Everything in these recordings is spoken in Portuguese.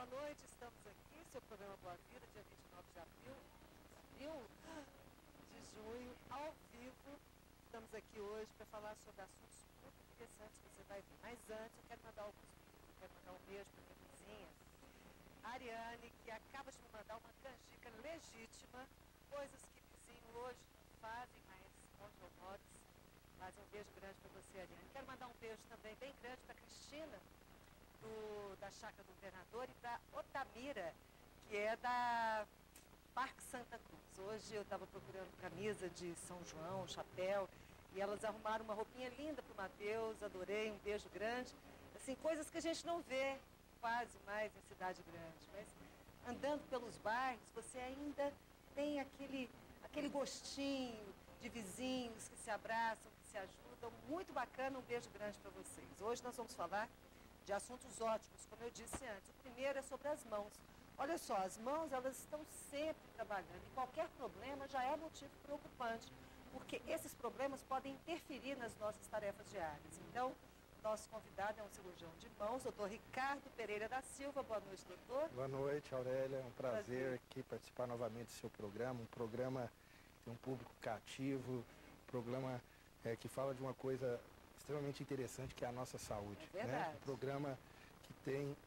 boa noite. Estamos aqui, seu programa Boa Vida, dia 29 de junho, ao vivo. Estamos aqui hoje para falar sobre assuntos muito interessantes que você vai ver. Mas antes, eu quero mandar alguns beijos. Eu quero mandar um beijo para minha vizinha, Ariane, que acaba de me mandar uma canjica legítima, coisas que vizinho hoje não fazem, mas onde eu moro, fazem um beijo grande para você, Ariane. Quero mandar um beijo também bem grande para a Cristina, da Chácara do Governador, e para Otamira, que é da Parque Santa Cruz. Hoje eu estava procurando camisa de São João, chapéu, e elas arrumaram uma roupinha linda para o Matheus, adorei, um beijo grande. Assim, coisas que a gente não vê quase mais em cidade grande, mas andando pelos bairros, você ainda tem aquele gostinho de vizinhos que se abraçam, que se ajudam. Muito bacana, um beijo grande para vocês. Hoje nós vamos falar de assuntos ótimos, como eu disse antes. O primeiro é sobre as mãos. Olha só, as mãos, elas estão sempre trabalhando, e qualquer problema já é motivo preocupante, porque esses problemas podem interferir nas nossas tarefas diárias. Então, nosso convidado é um cirurgião de mãos, doutor Ricardo Pereira da Silva. Boa noite, doutor. Boa noite, Aurélia. É um prazer aqui participar novamente do seu programa. Um programa que tem um público cativo, um programa que fala de uma coisa extremamente interessante, que é a nossa saúde. É verdade. Um programa que tem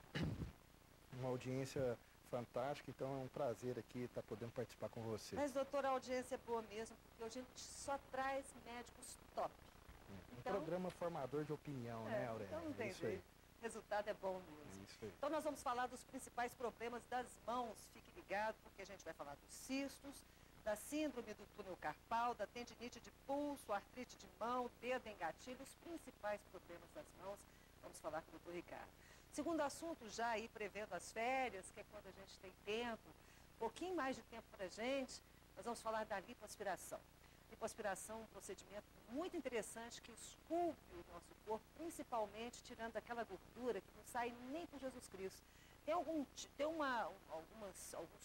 uma audiência fantástica, então é um prazer aqui estar podendo participar com você. Mas, doutor, a audiência é boa mesmo, porque a gente só traz médicos top. Um programa formador de opinião, né, Aurélia? Então não tem jeito. O resultado é bom mesmo. Isso aí. Então nós vamos falar dos principais problemas das mãos. Fique ligado, porque a gente vai falar dos cistos, da síndrome do túnel carpal, da tendinite de pulso, artrite de mão, dedo em gatilho, os principais problemas das mãos. Vamos falar com o doutor Ricardo. Segundo assunto, já aí prevendo as férias, que é quando a gente tem tempo, um pouquinho mais de tempo para a gente, nós vamos falar da lipoaspiração. Lipoaspiração é um procedimento muito interessante que esculpe o nosso corpo, principalmente tirando aquela gordura que não sai nem por Jesus Cristo. Tem alguns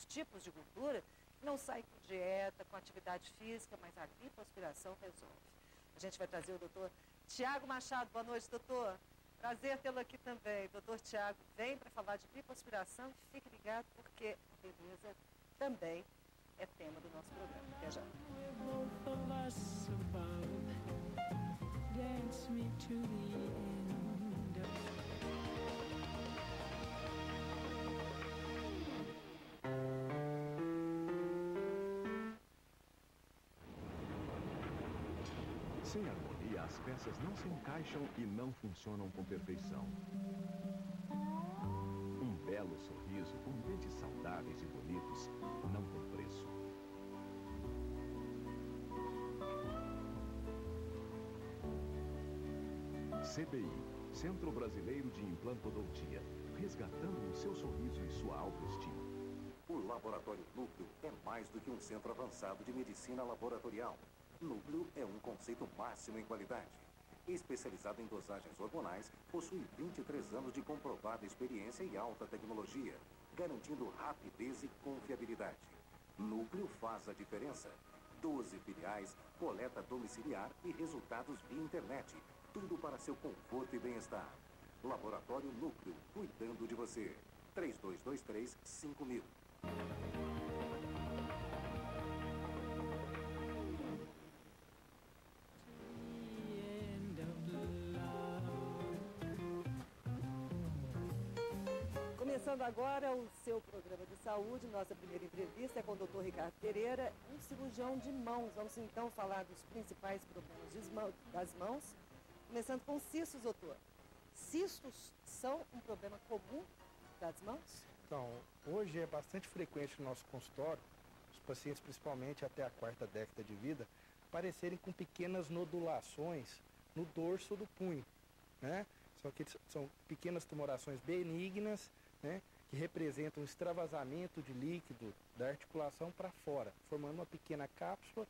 tipos de gordura que não sai com dieta, com atividade física, mas a lipoaspiração resolve. A gente vai trazer o doutor Tiago Machado. Boa noite, doutor. Prazer tê-lo aqui também. Doutor Tiago vem para falar de lipoaspiração e fique ligado, porque beleza também é tema do nosso programa. Até já. Sem harmonia, as peças não se encaixam e não funcionam com perfeição. Um belo sorriso com dentes saudáveis e bonitos não tem preço. CBI, Centro Brasileiro de Implantodontia, resgatando o seu sorriso e sua autoestima. O Laboratório Núcleo é mais do que um centro avançado de medicina laboratorial. Núcleo é um conceito máximo em qualidade. Especializado em dosagens hormonais, possui 23 anos de comprovada experiência e alta tecnologia, garantindo rapidez e confiabilidade. Núcleo faz a diferença. 12 filiais, coleta domiciliar e resultados via internet. Tudo para seu conforto e bem-estar. Laboratório Núcleo, cuidando de você. 3223-5000. Começando agora o seu programa de saúde, nossa primeira entrevista é com o doutor Ricardo Pereira, um cirurgião de mãos. Vamos então falar dos principais problemas das mãos, começando com cistos, doutor. Cistos são um problema comum das mãos? Então, hoje é bastante frequente no nosso consultório, os pacientes, principalmente até a 4ª década de vida, aparecerem com pequenas nodulações no dorso do punho, né? São pequenas tumorações benignas, né, que representam um extravasamento de líquido da articulação para fora, formando uma pequena cápsula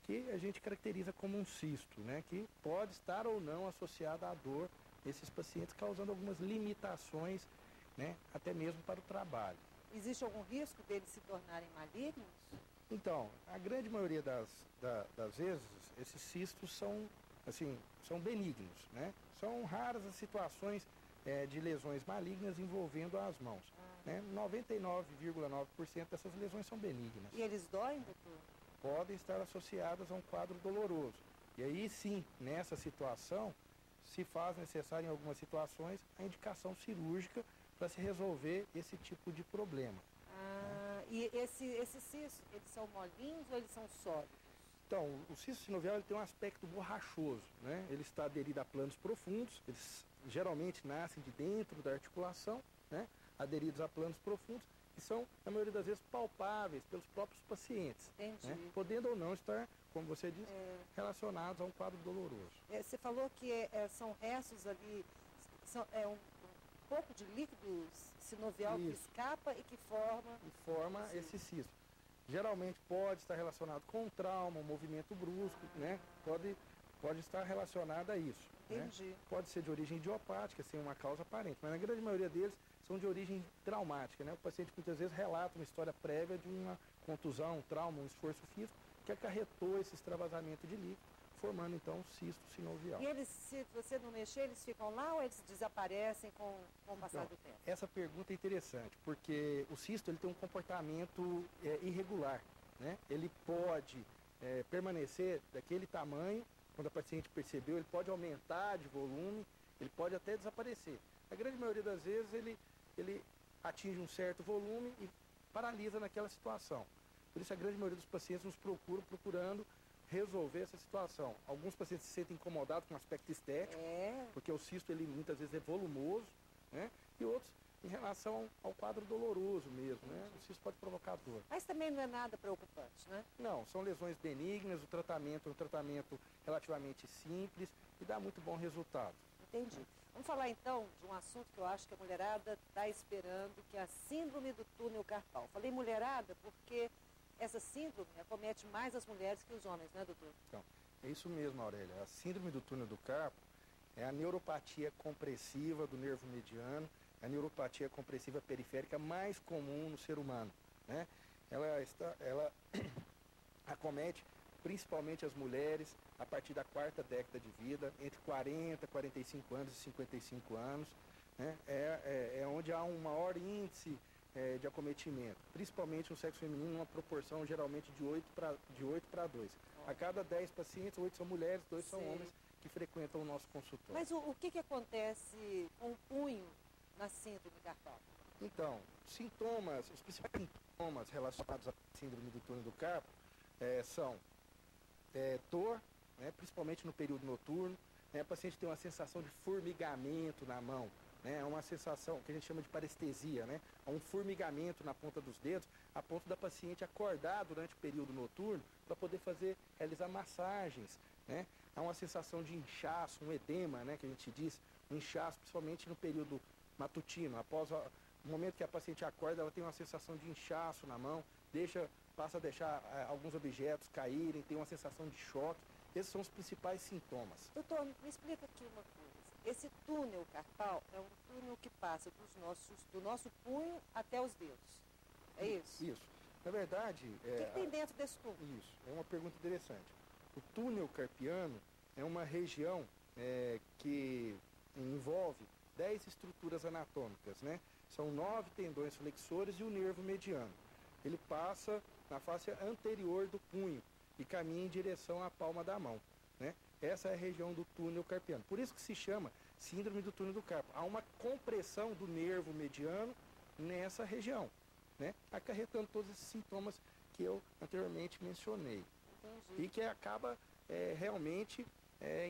que a gente caracteriza como um cisto, né, que pode estar ou não associada à dor desses pacientes, causando algumas limitações, né, até mesmo para o trabalho. Existe algum risco deles se tornarem malignos? Então, a grande maioria das vezes, esses cistos são benignos, né? São raras as situações de lesões malignas envolvendo as mãos. né? 99,9% dessas lesões são benignas. E eles doem, doutor? Podem estar associadas a um quadro doloroso. E aí sim, nessa situação, se faz necessário em algumas situações a indicação cirúrgica para se resolver esse tipo de problema. E esses cistos, eles são molinhos ou eles são sólidos? Então, o cisto sinovial ele tem um aspecto borrachoso, né? Ele está aderido a planos profundos, eles geralmente nascem de dentro da articulação, né? Aderidos a planos profundos, e são, na maioria das vezes, palpáveis pelos próprios pacientes. Entendi. Né? Podendo ou não estar, como você disse, relacionados a um quadro doloroso. Você falou que são restos ali, um pouco de líquido sinovial que escapa e que forma esse cisto. Geralmente pode estar relacionado com um trauma, um movimento brusco, né? Pode estar relacionado a isso. Entendi. Né? Pode ser de origem idiopática, sem uma causa aparente, mas na grande maioria deles são de origem traumática, né? O paciente muitas vezes relata uma história prévia de uma contusão, um trauma, um esforço físico que acarretou esse extravasamento de líquido, formando então um cisto sinovial. E eles, se você não mexer, eles ficam lá ou eles desaparecem com o passar do tempo? Essa pergunta é interessante, porque o cisto ele tem um comportamento irregular, né? Ele pode permanecer daquele tamanho, quando a paciente percebeu, ele pode aumentar de volume, ele pode até desaparecer. A grande maioria das vezes ele atinge um certo volume e paralisa naquela situação. Por isso a grande maioria dos pacientes nos procurando resolver essa situação. Alguns pacientes se sentem incomodados com o aspecto estético, porque o cisto ele muitas vezes é volumoso, né? E outros em relação ao quadro doloroso mesmo, né? O cisto pode provocar dor. Mas também não é nada preocupante, né? Não, são lesões benignas, o tratamento é um tratamento relativamente simples e dá muito bom resultado. Entendi. Vamos falar então de um assunto que eu acho que a mulherada está esperando, que é a síndrome do túnel carpal. Falei mulherada porque essa síndrome acomete mais as mulheres que os homens, né, doutor? Então, é isso mesmo, Aurélia. A síndrome do túnel do carpo é a neuropatia compressiva do nervo mediano, a neuropatia compressiva periférica mais comum no ser humano, né? Ela acomete principalmente as mulheres a partir da 4ª década de vida, entre 40, 45 anos e 55 anos, né? É onde há um maior índice de acometimento, principalmente no sexo feminino, uma proporção geralmente de 8 para 2. A cada 10 pacientes, 8 são mulheres, 2 são homens que frequentam o nosso consultório. Mas o que acontece com o punho na síndrome carpal? Então, os principais sintomas relacionados à síndrome do túnel do carpo são dor, né, principalmente no período noturno, né, o paciente tem uma sensação de formigamento na mão, né, é uma sensação que a gente chama de parestesia, né, há um formigamento na ponta dos dedos, a ponto da paciente acordar durante o período noturno para poder realizar massagens, né, há uma sensação de inchaço, um edema, né, que a gente diz, um inchaço principalmente no período matutino, após o momento que a paciente acorda, ela tem uma sensação de inchaço na mão, passa a deixar alguns objetos caírem, tem uma sensação de choque. Esses são os principais sintomas. Doutor, me explica aqui uma coisa. Esse túnel carpal é um túnel que passa do nosso punho até os dedos. É isso? Isso. Na verdade... O que tem dentro desse túnel? Isso. É uma pergunta interessante. O túnel carpiano é uma região que envolve 10 estruturas anatômicas, né? São 9 tendões flexores e o nervo mediano. Ele passa na face anterior do punho e caminha em direção à palma da mão, né? Essa é a região do túnel carpiano. Por isso que se chama síndrome do túnel do carpo. Há uma compressão do nervo mediano nessa região, né? Acarretando todos esses sintomas que eu anteriormente mencionei. Entendi. E que acaba realmente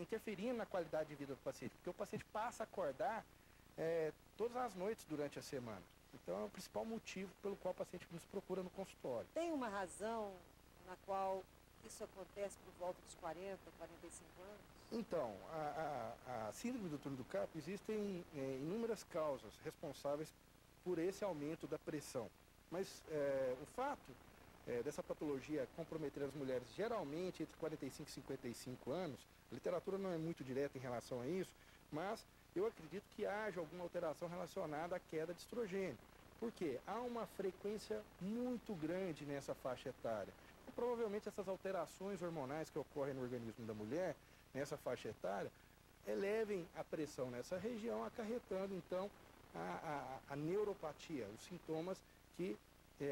interferindo na qualidade de vida do paciente, porque o paciente passa a acordar todas as noites durante a semana. Então é o principal motivo pelo qual o paciente nos procura no consultório. Tem uma razão na qual isso acontece por volta dos 40, 45 anos? Então, a síndrome do túnel do carpo, existem inúmeras causas responsáveis por esse aumento da pressão. Mas o fato dessa patologia comprometer as mulheres geralmente entre 45 e 55 anos, a literatura não é muito direta em relação a isso, mas eu acredito que haja alguma alteração relacionada à queda de estrogênio. Por quê? Há uma frequência muito grande nessa faixa etária. Então, provavelmente essas alterações hormonais que ocorrem no organismo da mulher, nessa faixa etária, elevem a pressão nessa região, acarretando então a neuropatia, os sintomas que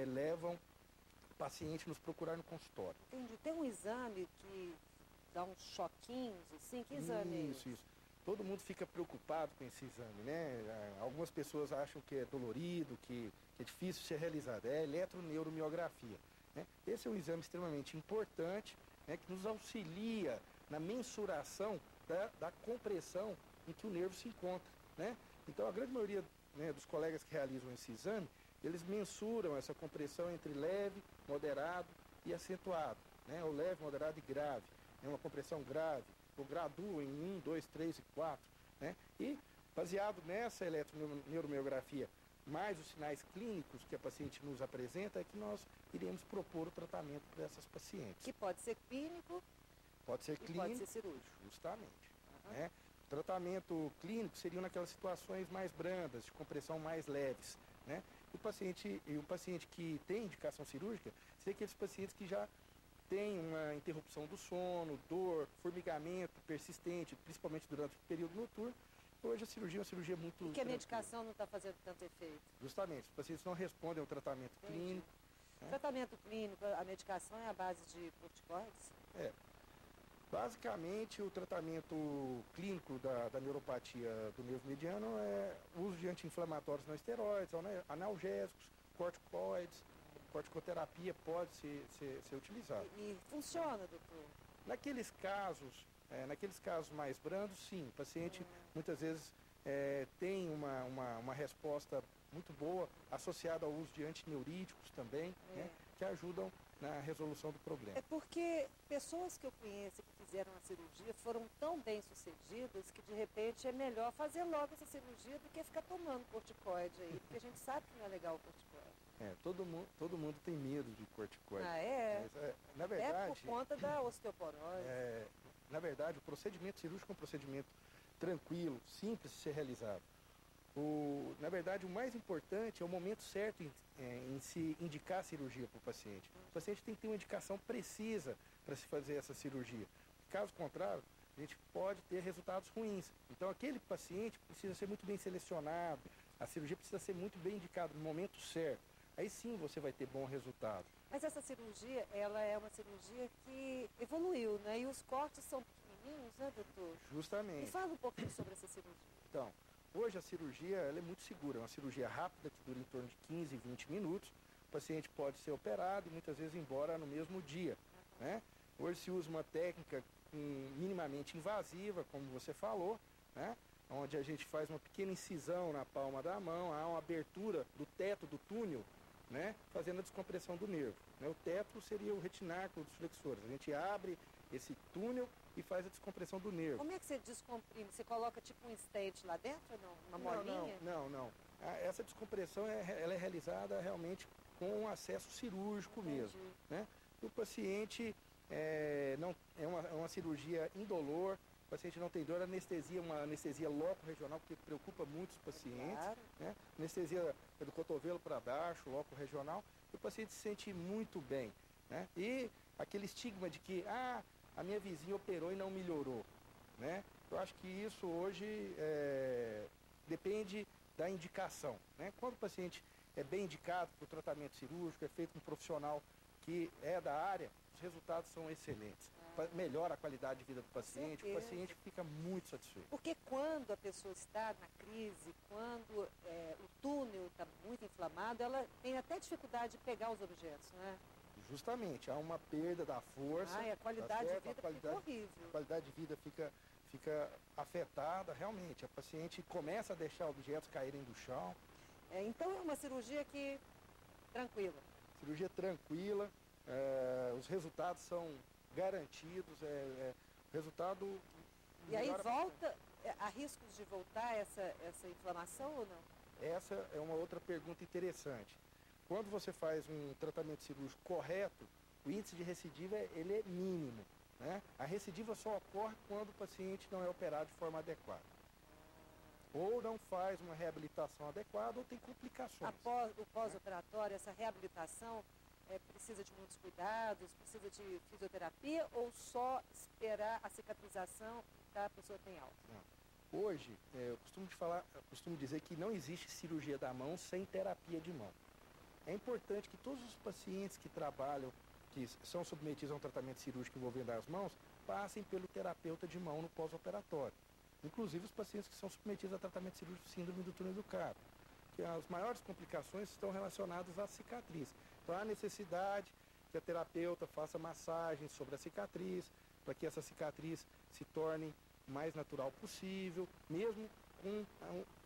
levam o paciente nos procurar no consultório. Entendi. Tem um exame que dá uns choquinhos, assim? Que exame é esse? Isso. Todo mundo fica preocupado com esse exame, né? Algumas pessoas acham que é dolorido, que é difícil ser realizado. É a eletroneuromiografia, né? Esse é um exame extremamente importante, né, que nos auxilia na mensuração da compressão em que o nervo se encontra, né? Então, a grande maioria, né, dos colegas que realizam esse exame, eles mensuram essa compressão entre leve, moderado e acentuado, né? Ou leve, moderado e grave. É uma compressão grave, ou gradua em 1, 2, 3 e 4, né? E, baseado nessa eletroneuromiografia, mais os sinais clínicos que a paciente nos apresenta, é que nós iremos propor o tratamento dessas pacientes. Que pode ser clínico Pode ser e clínico, pode ser cirúrgico. justamente, né? O tratamento clínico seriam naquelas situações mais brandas, de compressão mais leves, né? O paciente que tem indicação cirúrgica, seria aqueles pacientes que já têm uma interrupção do sono, dor, formigamento persistente, principalmente durante o período noturno. Hoje a cirurgia é uma cirurgia muito E que a medicação não está fazendo tanto efeito. Justamente, os pacientes não respondem ao tratamento Entendi. clínico. Tratamento clínico, a medicação é a base de corticoides? Basicamente, o tratamento clínico da neuropatia do nervo mediano é o uso de anti-inflamatórios não esteroides, analgésicos, corticoides, corticoterapia pode ser utilizada. E funciona, doutor? Naqueles casos mais brandos, sim, o paciente muitas vezes tem uma resposta muito boa, associada ao uso de antineuríticos também, né, que ajudam na resolução do problema. É porque pessoas que eu conheço que fizeram a cirurgia foram tão bem sucedidas que de repente é melhor fazer logo essa cirurgia do que ficar tomando corticoide aí, porque a gente sabe que não é legal o corticoide. Todo mundo tem medo de corticoide. Ah, é? Mas, na verdade, É por conta da osteoporose. na verdade, o procedimento cirúrgico é um procedimento tranquilo, simples de ser realizado. Na verdade, o mais importante é o momento certo em se indicar a cirurgia para o paciente. O paciente tem que ter uma indicação precisa para se fazer essa cirurgia. Caso contrário, a gente pode ter resultados ruins. Então, aquele paciente precisa ser muito bem selecionado, a cirurgia precisa ser muito bem indicada no momento certo. Aí sim você vai ter bom resultado. Mas essa cirurgia, ela é uma cirurgia que evoluiu, né? E os cortes são pequenininhos, né, doutor? Justamente. Me fala um pouquinho sobre essa cirurgia. Então, hoje a cirurgia ela é muito segura, é uma cirurgia rápida que dura em torno de 15, 20 minutos. O paciente pode ser operado e muitas vezes ir embora no mesmo dia, né? Hoje se usa uma técnica minimamente invasiva, como você falou, né? Onde a gente faz uma pequena incisão na palma da mão, há uma abertura do teto do túnel, né? Fazendo a descompressão do nervo, né? O teto seria o retináculo dos flexores. A gente abre esse túnel e faz a descompressão do nervo. Como é que você descomprime? Você coloca tipo um stent lá dentro ou não? Uma molinha? Não. Essa descompressão ela é realizada realmente com um acesso cirúrgico mesmo, né? O paciente não é uma cirurgia indolor, o paciente não tem dor, anestesia, uma anestesia loco-regional, porque preocupa muito os pacientes, Claro. né? Anestesia do cotovelo para baixo, loco-regional, e o paciente se sente muito bem, né? E aquele estigma de que, a minha vizinha operou e não melhorou, né? Eu acho que isso hoje depende da indicação, né? Quando o paciente é bem indicado para o tratamento cirúrgico, é feito com um profissional que é da área, os resultados são excelentes. Melhora a qualidade de vida do paciente, o paciente fica muito satisfeito. Porque quando a pessoa está na crise, quando o túnel está muito inflamado, ela tem até dificuldade de pegar os objetos, né? Justamente, há uma perda da força. E a qualidade tá de certo? vida fica horrível. A qualidade de vida fica afetada, realmente. A paciente começa a deixar objetos caírem do chão. Então é uma cirurgia tranquila. Cirurgia tranquila, os resultados são garantidos, o resultado... E aí volta, há riscos de voltar essa inflamação ou não? Essa é uma outra pergunta interessante. Quando você faz um tratamento cirúrgico correto, o índice de recidiva ele é mínimo, né? A recidiva só ocorre quando o paciente não é operado de forma adequada. Ou não faz uma reabilitação adequada ou tem complicações. O pós-operatório, essa reabilitação precisa de muitos cuidados, precisa de fisioterapia ou só esperar a cicatrização para a pessoa ter alta? Não. Hoje, eu costumo dizer que não existe cirurgia da mão sem terapia de mão. É importante que todos os pacientes que trabalham, que são submetidos a um tratamento cirúrgico envolvendo as mãos, passem pelo terapeuta de mão no pós-operatório. Inclusive os pacientes que são submetidos a tratamento cirúrgico de síndrome do túnel do carpo, que as maiores complicações estão relacionadas à cicatriz. Então há necessidade que a terapeuta faça massagem sobre a cicatriz, para que essa cicatriz se torne o mais natural possível, mesmo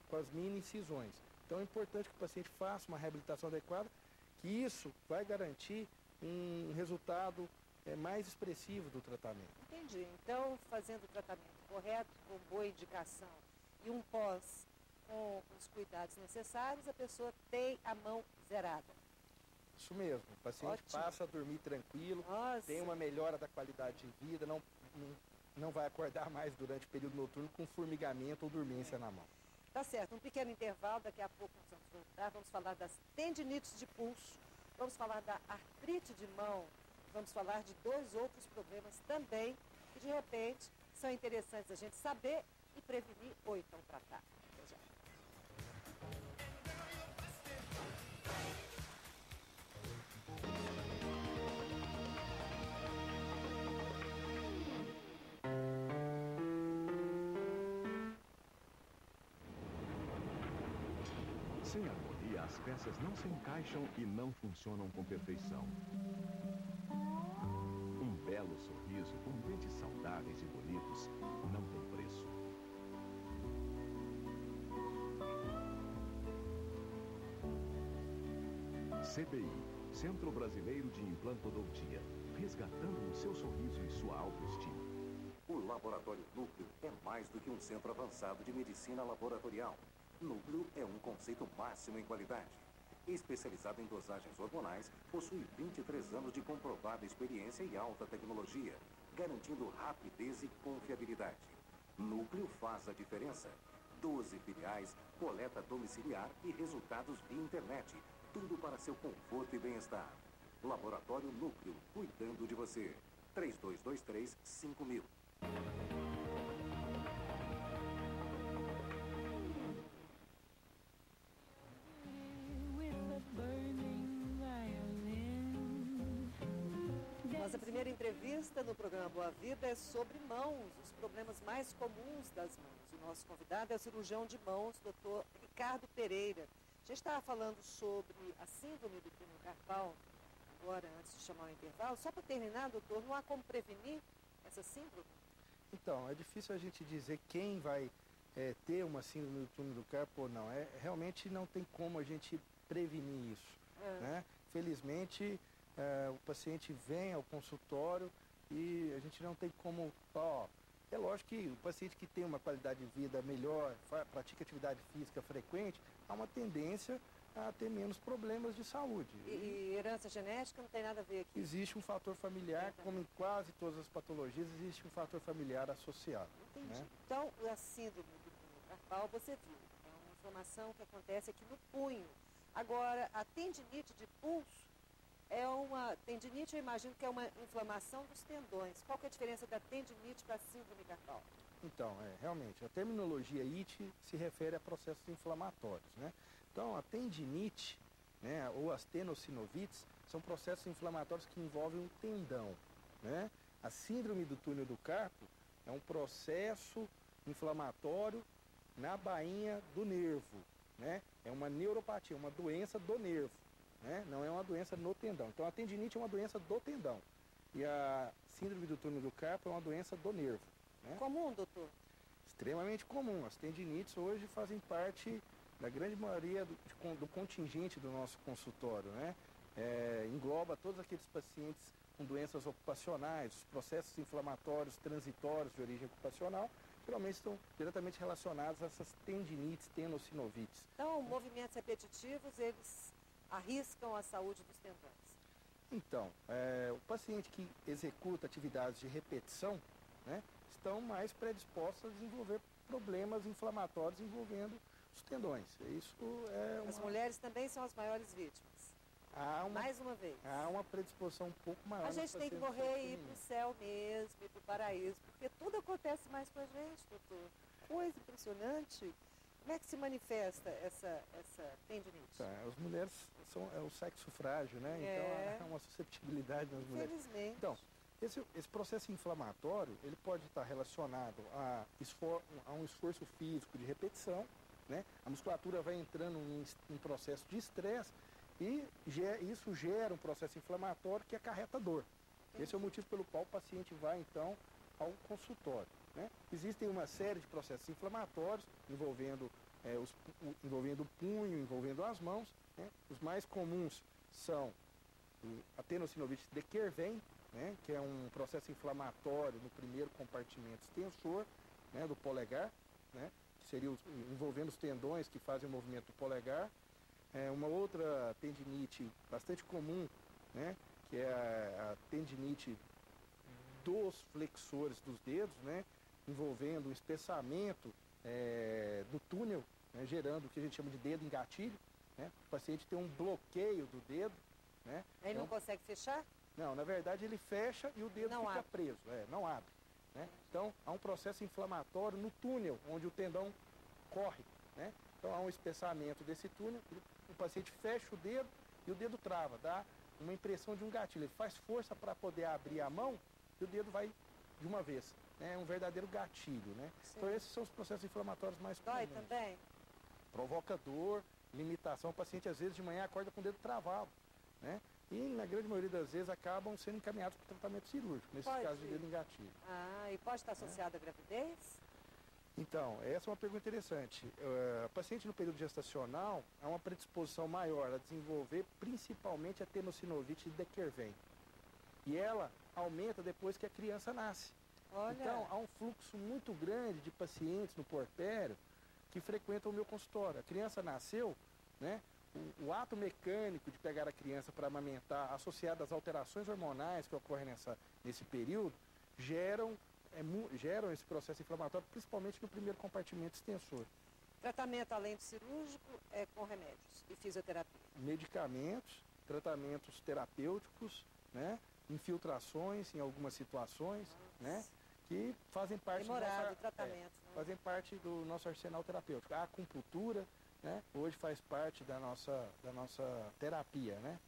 com as mini incisões. Então é importante que o paciente faça uma reabilitação adequada, que isso vai garantir um resultado mais expressivo do tratamento. Entendi. Então, fazendo o tratamento correto, com boa indicação e um pós com os cuidados necessários, a pessoa tem a mão zerada. Isso mesmo. O paciente Ótimo. passa a dormir tranquilo, Nossa. tem uma melhora da qualidade de vida, não vai acordar mais durante o período noturno com formigamento ou dormência na mão. Tá certo, um pequeno intervalo, daqui a pouco nós vamos voltar, vamos falar das tendinites de pulso, vamos falar da artrite de mão, vamos falar de 2 outros problemas também, que de repente são interessantes a gente saber e prevenir ou então tratar. Até já. Sem harmonia, as peças não se encaixam e não funcionam com perfeição. Um belo sorriso com dentes saudáveis e bonitos não tem preço. CBI, Centro Brasileiro de Implantodontia, resgatando o seu sorriso e sua autoestima. O Laboratório Núcleo é mais do que um centro avançado de medicina laboratorial. Núcleo é um conceito máximo em qualidade. Especializado em dosagens hormonais, possui 23 anos de comprovada experiência e alta tecnologia, garantindo rapidez e confiabilidade. Núcleo faz a diferença. 12 filiais, coleta domiciliar e resultados via internet. Tudo para seu conforto e bem-estar. Laboratório Núcleo, cuidando de você. 3223-5000. Nossa primeira entrevista no programa Boa Vida é sobre mãos, os problemas mais comuns das mãos. O nosso convidado é o cirurgião de mãos, Dr. Ricardo Pereira. A gente estava falando sobre a síndrome do túnel carpal, agora antes de chamar o intervalo. Só para terminar, doutor, não há como prevenir essa síndrome? Então, é difícil a gente dizer quem vai ter uma síndrome do túnel do carpo ou não. Realmente não tem como a gente prevenir isso. Né? Felizmente, o paciente vem ao consultório e a gente não tem como... é lógico que o paciente que tem uma qualidade de vida melhor, pratica atividade física frequente, há uma tendência a ter menos problemas de saúde. E herança genética não tem nada a ver aqui? Existe um fator familiar, como em quase todas as patologias, existe um fator familiar associado. Entendi. Né? Então, a síndrome do túnel carpal, você viu, é uma inflamação que acontece aqui no punho. Agora, a tendinite de pulso é uma... Tendinite, eu imagino que é uma inflamação dos tendões. Qual que é a diferença da tendinite para a síndrome carpal? Então, realmente, a terminologia IT se refere a processos inflamatórios, né? Então, a tendinite, né, ou as tenossinovites, são processos inflamatórios que envolvem o tendão, né? A síndrome do túnel do carpo é um processo inflamatório na bainha do nervo, né? É uma neuropatia, uma doença do nervo, né? Não é uma doença no tendão. Então, a tendinite é uma doença do tendão e a síndrome do túnel do carpo é uma doença do nervo. Né? Comum, doutor? Extremamente comum. As tendinites hoje fazem parte da grande maioria do contingente do nosso consultório, né? Engloba todos aqueles pacientes com doenças ocupacionais, os processos inflamatórios transitórios de origem ocupacional, geralmente estão diretamente relacionados a essas tendinites, tenossinovites. Então, movimentos repetitivos, eles arriscam a saúde dos tendões. Então, o paciente que executa atividades de repetição, né, estão mais predispostos a desenvolver problemas inflamatórios envolvendo os tendões. Isso As mulheres também são as maiores vítimas. Mais uma vez. Há uma predisposição um pouco maior. A gente tem que morrer e ir para o céu mesmo, ir para o paraíso, porque tudo acontece mais com a gente, doutor. Coisa impressionante. Como é que se manifesta essa tendinite? As mulheres é o sexo frágil, né? Então há uma susceptibilidade nas mulheres. Infelizmente. Então, esse processo inflamatório, ele pode estar relacionado a um esforço físico de repetição, né? A musculatura vai entrando em processo de estresse e isso gera um processo inflamatório que acarreta dor. Esse é o motivo pelo qual o paciente vai, então, ao consultório, né? Existem uma série de processos inflamatórios envolvendo o punho, envolvendo as mãos, né? Os mais comuns são a tenossinovite de Kerven, né? Que é um processo inflamatório no primeiro compartimento extensor, né? Do polegar, né? Que seria envolvendo os tendões que fazem o movimento do polegar. Uma outra tendinite bastante comum, né? Que é a tendinite dos flexores dos dedos, né? Envolvendo o espessamento do túnel, né? Gerando o que a gente chama de dedo em gatilho, né? O paciente tem um bloqueio do dedo, né? Aí não consegue fechar? Não, na verdade ele fecha e o dedo não fica abre. preso, não abre, né? Então há um processo inflamatório no túnel onde o tendão corre, né? Então há um espessamento desse túnel, o paciente fecha o dedo e o dedo trava, dá uma impressão de um gatilho. Ele faz força para poder abrir a mão e o dedo vai de uma vez. É um verdadeiro gatilho, né? Então esses são os processos inflamatórios mais comuns. Dói também? Provoca dor, limitação. O paciente às vezes de manhã acorda com o dedo travado, né? E na grande maioria das vezes acabam sendo encaminhados para o tratamento cirúrgico, nesses casos de dedo em gatilho. E pode estar associado à gravidez? Então, essa é uma pergunta interessante. A paciente no período gestacional há uma predisposição maior a desenvolver principalmente a tenossinovite de Kerven. E ela aumenta depois que a criança nasce. Olha. Então, há um fluxo muito grande de pacientes no puerpério que frequentam o meu consultório. A criança nasceu, né? O ato mecânico de pegar a criança para amamentar, associado às alterações hormonais que ocorrem nesse período, geram esse processo inflamatório, principalmente no primeiro compartimento extensor. Tratamento além do cirúrgico é com remédios e fisioterapia? Medicamentos, tratamentos terapêuticos, né? Infiltrações em algumas situações, né? Que fazem parte fazem parte do nosso arsenal terapêutico. A acupuntura, né? Hoje faz parte da nossa terapia, né?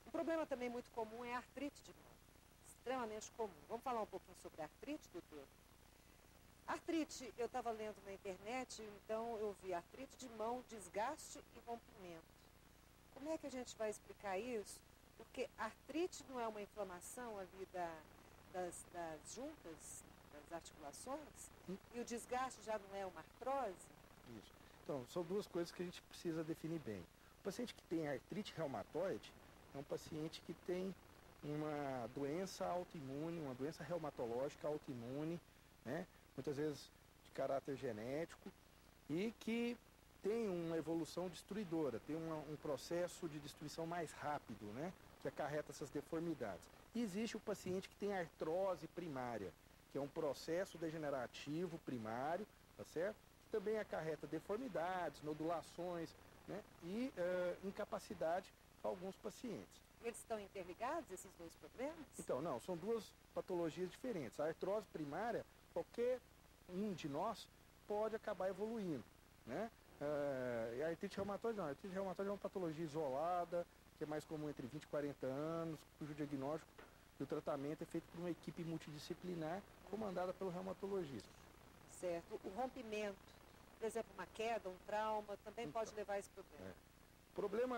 Um problema também muito comum é a artrite de mão. Extremamente comum. Vamos falar um pouquinho sobre a artrite, doutor? Artrite, eu estava lendo na internet, então eu vi artrite de mão, desgaste e rompimento. Como é que a gente vai explicar isso? Porque artrite não é uma inflamação ali das juntas, das articulações, e o desgaste já não é uma artrose? Isso. Então, são duas coisas que a gente precisa definir bem. O paciente que tem artrite reumatoide é um paciente que tem uma doença autoimune, uma doença reumatológica autoimune, né? Muitas vezes de caráter genético, e que tem uma evolução destruidora, tem um processo de destruição mais rápido, né? Que acarreta essas deformidades. E existe o paciente que tem artrose primária, que é um processo degenerativo primário, tá certo? Que também acarreta deformidades, nodulações, né? E incapacidade para alguns pacientes. Eles estão interligados, esses dois problemas? Então, não, são duas patologias diferentes. A artrose primária, qualquer um de nós pode acabar evoluindo, né? E a artrite reumatoide não. A artrite reumatoide é uma patologia isolada, que é mais comum entre 20 e 40 anos, cujo diagnóstico e o tratamento é feito por uma equipe multidisciplinar comandada pelo reumatologista. Certo. O rompimento, por exemplo, uma queda, um trauma, também pode levar a esse problema. O problema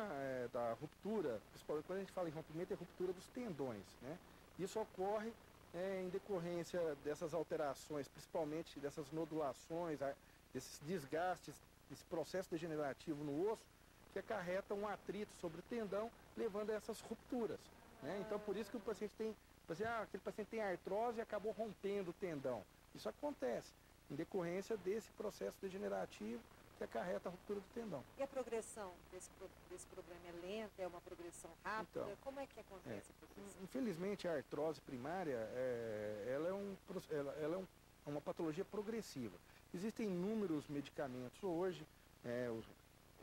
da ruptura, principalmente quando a gente fala em rompimento, é a ruptura dos tendões, né? Isso ocorre em decorrência dessas alterações, principalmente dessas nodulações, desses desgastes, desse processo degenerativo no osso, que acarreta um atrito sobre o tendão, levando a essas rupturas, né? Então, por isso que o paciente aquele paciente tem artrose e acabou rompendo o tendão. Isso acontece em decorrência desse processo degenerativo que acarreta a ruptura do tendão. E a progressão desse problema é lenta, é uma progressão rápida? Então, como é que acontece a progressão? Infelizmente, a artrose primária ela é uma patologia progressiva. Existem inúmeros medicamentos hoje,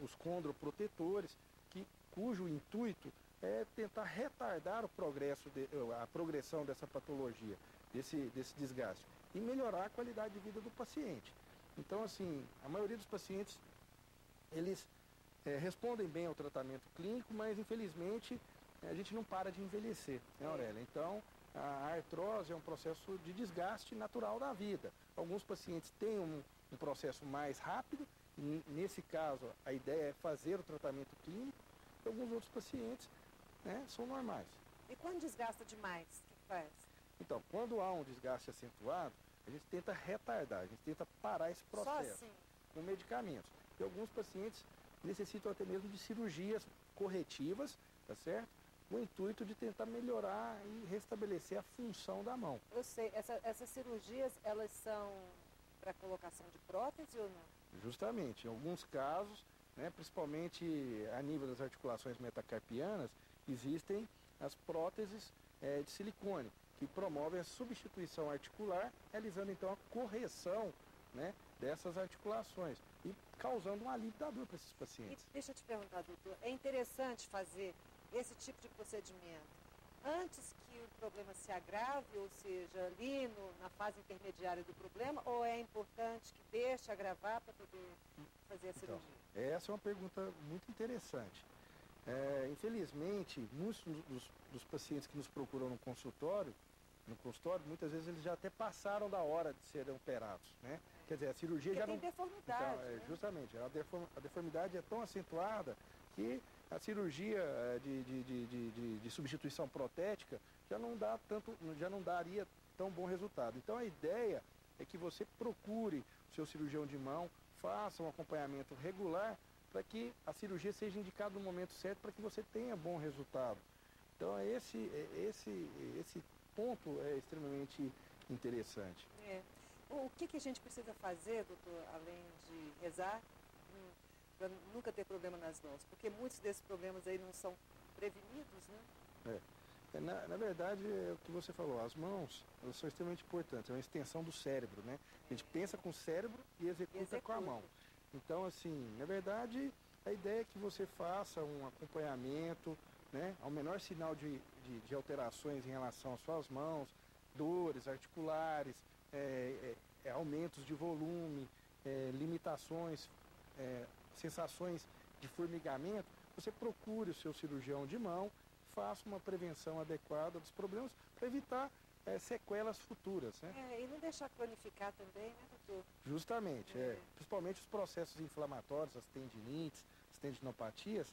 os condroprotetores, que cujo intuito é tentar retardar a progressão dessa patologia, desse desgaste, e melhorar a qualidade de vida do paciente. Então, assim, a maioria dos pacientes, eles respondem bem ao tratamento clínico, mas, infelizmente, a gente não para de envelhecer, né, Aurélia? Então, a artrose é um processo de desgaste natural da vida. Alguns pacientes têm um processo mais rápido, e, nesse caso, a ideia é fazer o tratamento clínico, e alguns outros pacientes, né, são normais. E quando desgasta demais, o que faz? Então, quando há um desgaste acentuado, a gente tenta retardar, a gente tenta parar esse processo. Só assim? Com medicamentos. E alguns pacientes necessitam até mesmo de cirurgias corretivas, tá certo? Com o intuito de tentar melhorar e restabelecer a função da mão. Eu sei, essas cirurgias, elas são para colocação de prótese ou não? Justamente, em alguns casos, né, principalmente a nível das articulações metacarpianas, existem as próteses de silicone, que promovem a substituição articular, realizando então a correção, né, dessas articulações e causando um alívio da dor para esses pacientes. E deixa eu te perguntar, doutor, é interessante fazer esse tipo de procedimento antes que o problema se agrave, ou seja, ali na fase intermediária do problema, ou é importante que deixe agravar para poder fazer a cirurgia? Então, essa é uma pergunta muito interessante. Infelizmente, muitos dos pacientes que nos procuram no consultório, muitas vezes eles já até passaram da hora de serem operados, né? Quer dizer, a cirurgia Porque já tem não... deformidade, Então, né? justamente, a deformidade é tão acentuada que a cirurgia de substituição protética já não daria tão bom resultado. Então a ideia é que você procure o seu cirurgião de mão, faça um acompanhamento regular para que a cirurgia seja indicada no momento certo para que você tenha bom resultado. Então esse ponto é extremamente interessante. O que a gente precisa fazer, doutor, além de rezar, para nunca ter problema nas mãos? Porque muitos desses problemas aí não são prevenidos, né? Na verdade, é o que você falou, as mãos, elas são extremamente importantes, é uma extensão do cérebro, né? A gente pensa com o cérebro e executa com a mão. Então, assim, na verdade, a ideia é que você faça um acompanhamento, né, ao menor sinal de alterações em relação às suas mãos, dores articulares, aumentos de volume, limitações, sensações de formigamento, você procure o seu cirurgião de mão, faça uma prevenção adequada dos problemas para evitar sequelas futuras, né? E não deixar cronificar também, né, doutor? Justamente, principalmente os processos inflamatórios, as tendinites, as tendinopatias,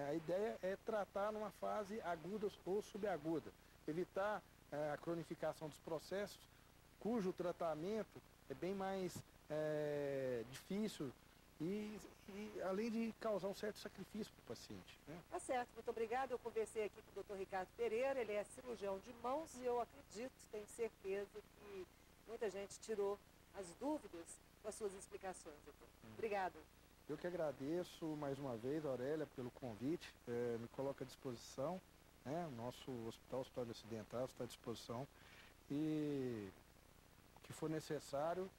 a ideia é tratar numa fase aguda ou subaguda, evitar a cronificação dos processos, cujo tratamento é bem mais difícil e além de causar um certo sacrifício para o paciente, né? Tá certo, muito obrigada. Eu conversei aqui com o doutor Ricardo Pereira, ele é cirurgião de mãos e eu acredito, tenho certeza que muita gente tirou as dúvidas com as suas explicações, doutor. Obrigada. Eu que agradeço mais uma vez, Aurélia, pelo convite, me coloca à disposição, né? O nosso Hospital Ocidental está à disposição e o que for necessário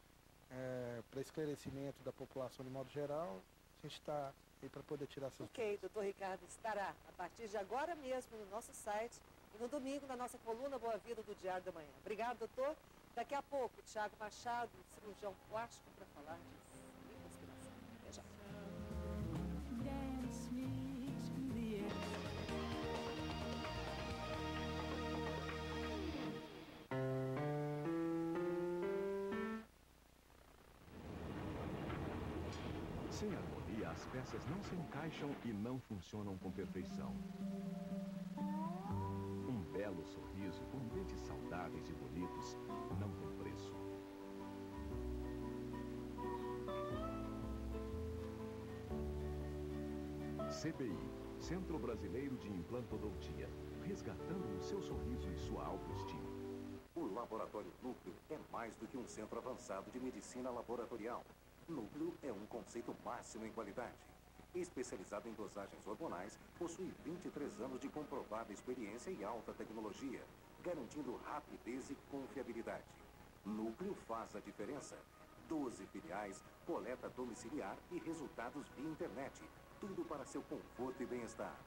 para esclarecimento da população de modo geral, a gente está aí para poder tirar essas dúvidas. Ok, doutor Ricardo estará a partir de agora mesmo no nosso site e no domingo na nossa coluna Boa Vida do Diário da Manhã. Obrigado, doutor. Daqui a pouco, Thiago Machado, cirurgião plástico, para falar de lipoaspiração. Até já. Sem harmonia, as peças não se encaixam e não funcionam com perfeição. Um belo sorriso com dentes saudáveis e bonitos não tem preço. CBI, Centro Brasileiro de Implantodontia, resgatando o seu sorriso e sua autoestima. O Laboratório Núcleo é mais do que um centro avançado de medicina laboratorial. Núcleo é um conceito máximo em qualidade. Especializado em dosagens hormonais, possui 23 anos de comprovada experiência e alta tecnologia, garantindo rapidez e confiabilidade. Núcleo faz a diferença. 12 filiais, coleta domiciliar e resultados via internet. Tudo para seu conforto e bem-estar.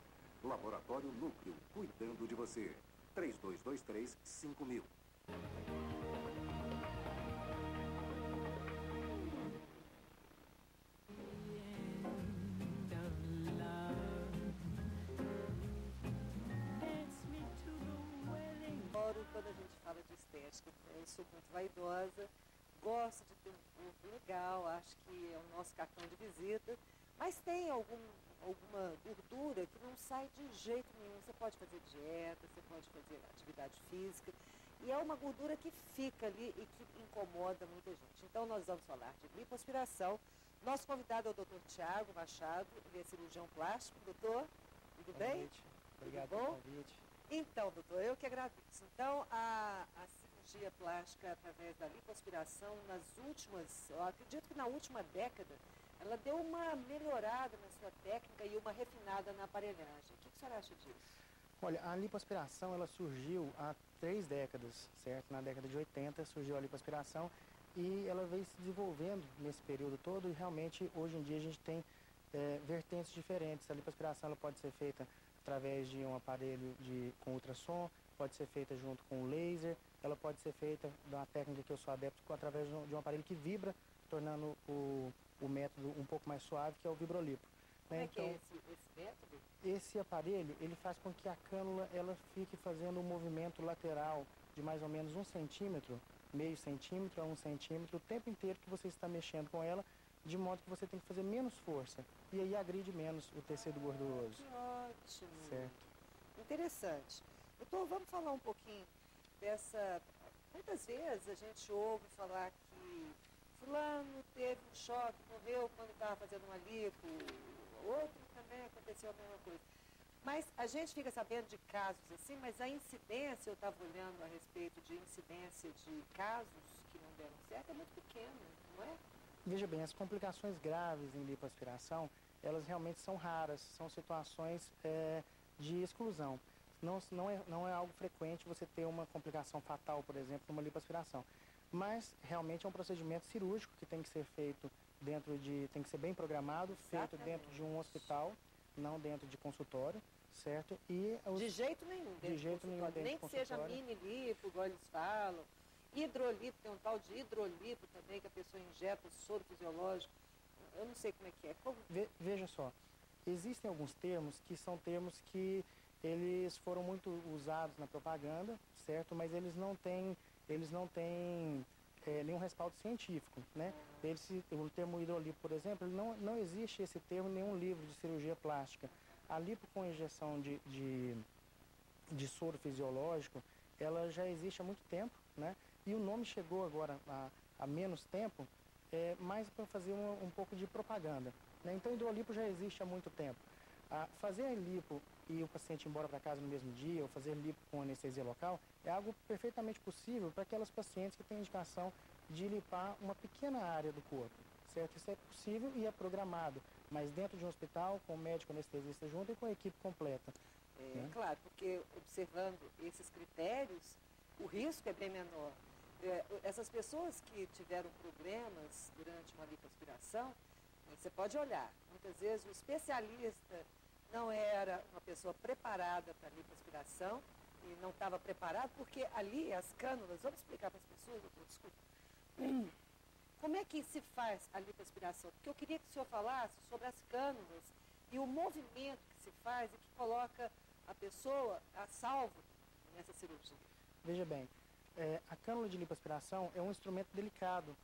Laboratório Núcleo, cuidando de você. 3223-5000. Quando a gente fala de estética, eu sou muito vaidosa, gosto de ter um corpo legal, acho que é o nosso cartão de visita, mas tem alguma gordura que não sai de jeito nenhum. Você pode fazer dieta, você pode fazer atividade física, e é uma gordura que fica ali e que incomoda muita gente. Então nós vamos falar de lipoaspiração. Nosso convidado é o Dr. Tiago Machado, ele é cirurgião plástico. Doutor, tudo bem? Obrigado tudo bom? pelo convite. Então, doutor, eu que agradeço. Então, a cirurgia plástica através da lipoaspiração, eu acredito que na última década, ela deu uma melhorada na sua técnica e uma refinada na aparelhagem. O que a senhora acha disso? Olha, a lipoaspiração ela surgiu há 3 décadas, certo? Na década de 80 surgiu a lipoaspiração e ela veio se desenvolvendo nesse período todo e realmente hoje em dia a gente tem vertentes diferentes. A lipoaspiração ela pode ser feita através de um aparelho com ultrassom, pode ser feita junto com o laser, ela pode ser feita de uma técnica que eu sou adepto através de um aparelho que vibra, tornando o método um pouco mais suave, que é o vibrolipo. Como né? é que é esse método? Esse aparelho, ele faz com que a cânula ela fique fazendo um movimento lateral de mais ou menos 1 centímetro, meio centímetro a 1 centímetro, o tempo inteiro que você está mexendo com ela, de modo que você tem que fazer menos força. E aí agride menos o tecido gorduroso. Que ótimo. Certo. Interessante. Doutor, vamos falar um pouquinho dessa... Muitas vezes a gente ouve falar que fulano teve um choque, morreu quando estava fazendo uma lipo, outro também aconteceu a mesma coisa. Mas a gente fica sabendo de casos assim, mas a incidência, eu estava olhando a respeito de incidência de casos que não deram certo, é muito pequena, não é? Veja bem, as complicações graves em lipoaspiração, elas realmente são raras, são situações de exclusão. Não é algo frequente você ter uma complicação fatal, por exemplo, numa lipoaspiração. Mas realmente é um procedimento cirúrgico que tem que ser feito tem que ser bem programado, Exatamente. feito dentro de um hospital, não dentro de consultório, certo? De jeito nenhum dentro consultório, nem que seja mini lipo, igual eles falam. Hidrolipo, tem um tal de hidrolipo também, que a pessoa injeta soro fisiológico. Eu não sei como é que é. Veja só, existem alguns termos que são termos que eles foram muito usados na propaganda, certo? Mas eles não têm nenhum respaldo científico, né? O termo hidrolipo, por exemplo, não existe esse termo em nenhum livro de cirurgia plástica. A lipo com injeção de soro fisiológico, ela já existe há muito tempo, né? E o nome chegou agora há menos tempo, mais para fazer um pouco de propaganda, né? Então, hidrolipo já existe há muito tempo. Fazer a lipo e o paciente ir embora para casa no mesmo dia, ou fazer lipo com anestesia local, é algo perfeitamente possível para aquelas pacientes que têm indicação de lipar uma pequena área do corpo, certo? Isso é possível e é programado, mas dentro de um hospital, com o médico anestesista junto e com a equipe completa. Né? Claro, porque observando esses critérios, o risco é bem menor. Essas pessoas que tiveram problemas durante uma lipoaspiração, você pode olhar, muitas vezes o especialista não era uma pessoa preparada para a lipoaspiração e não estava preparado, porque ali as cânulas, vamos explicar para as pessoas, doutor, desculpa, como é que se faz a lipoaspiração? Porque eu queria que o senhor falasse sobre as cânulas e o movimento que se faz e que coloca a pessoa a salvo nessa cirurgia. Veja bem, a cânula de lipoaspiração é um instrumento delicado.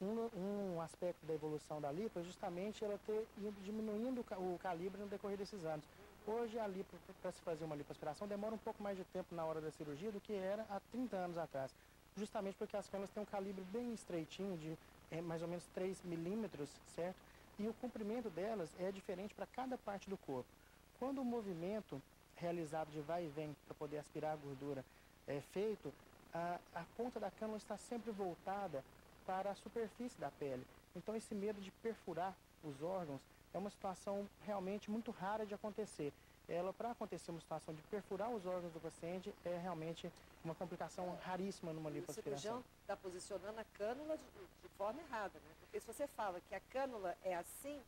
Um aspecto da evolução da lipo é justamente ela ter ido diminuindo o calibre no decorrer desses anos. Hoje, a lipo, para se fazer uma lipoaspiração, demora um pouco mais de tempo na hora da cirurgia do que era há 30 anos atrás. Justamente porque as cânulas têm um calibre bem estreitinho, de mais ou menos 3 milímetros, certo? E o comprimento delas é diferente para cada parte do corpo. Quando o movimento realizado de vai e vem para poder aspirar a gordura é feito, a ponta da cânula está sempre voltada para a superfície da pele. Então, esse medo de perfurar os órgãos é uma situação realmente muito rara de acontecer. Para acontecer uma situação de perfurar os órgãos do paciente, é realmente uma complicação raríssima numa lipoaspiração. O cirurgião está posicionando a cânula de forma errada, né? Porque se você fala que a cânula é assim,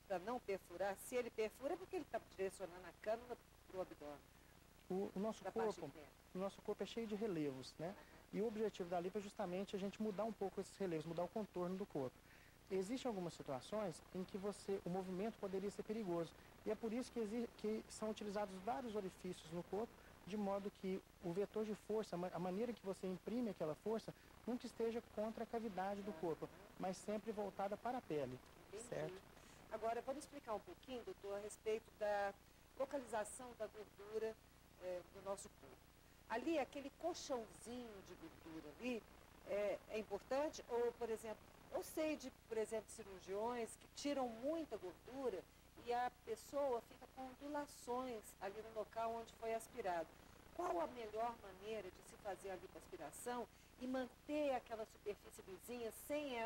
para não perfurar? Se ele perfura, é porque ele está direcionando a cânula para o abdômen. O nosso corpo é cheio de relevos, né? E o objetivo da lipo é justamente a gente mudar um pouco esses relevos, mudar o contorno do corpo. Existem algumas situações em que o movimento poderia ser perigoso. E é por isso que são utilizados vários orifícios no corpo, de modo que o vetor de força, a maneira que você imprime aquela força, nunca esteja contra a cavidade do corpo, mas sempre voltada para a pele. Entendi. Certo? Agora, vamos explicar um pouquinho, doutor, a respeito da localização da gordura no nosso corpo. Ali, aquele colchãozinho de gordura ali, é importante? Ou, por exemplo, eu sei de, por exemplo, cirurgiões que tiram muita gordura e a pessoa fica com ondulações ali no local onde foi aspirado. Qual a melhor maneira de se fazer a lipoaspiração e manter aquela superfície lisinha sem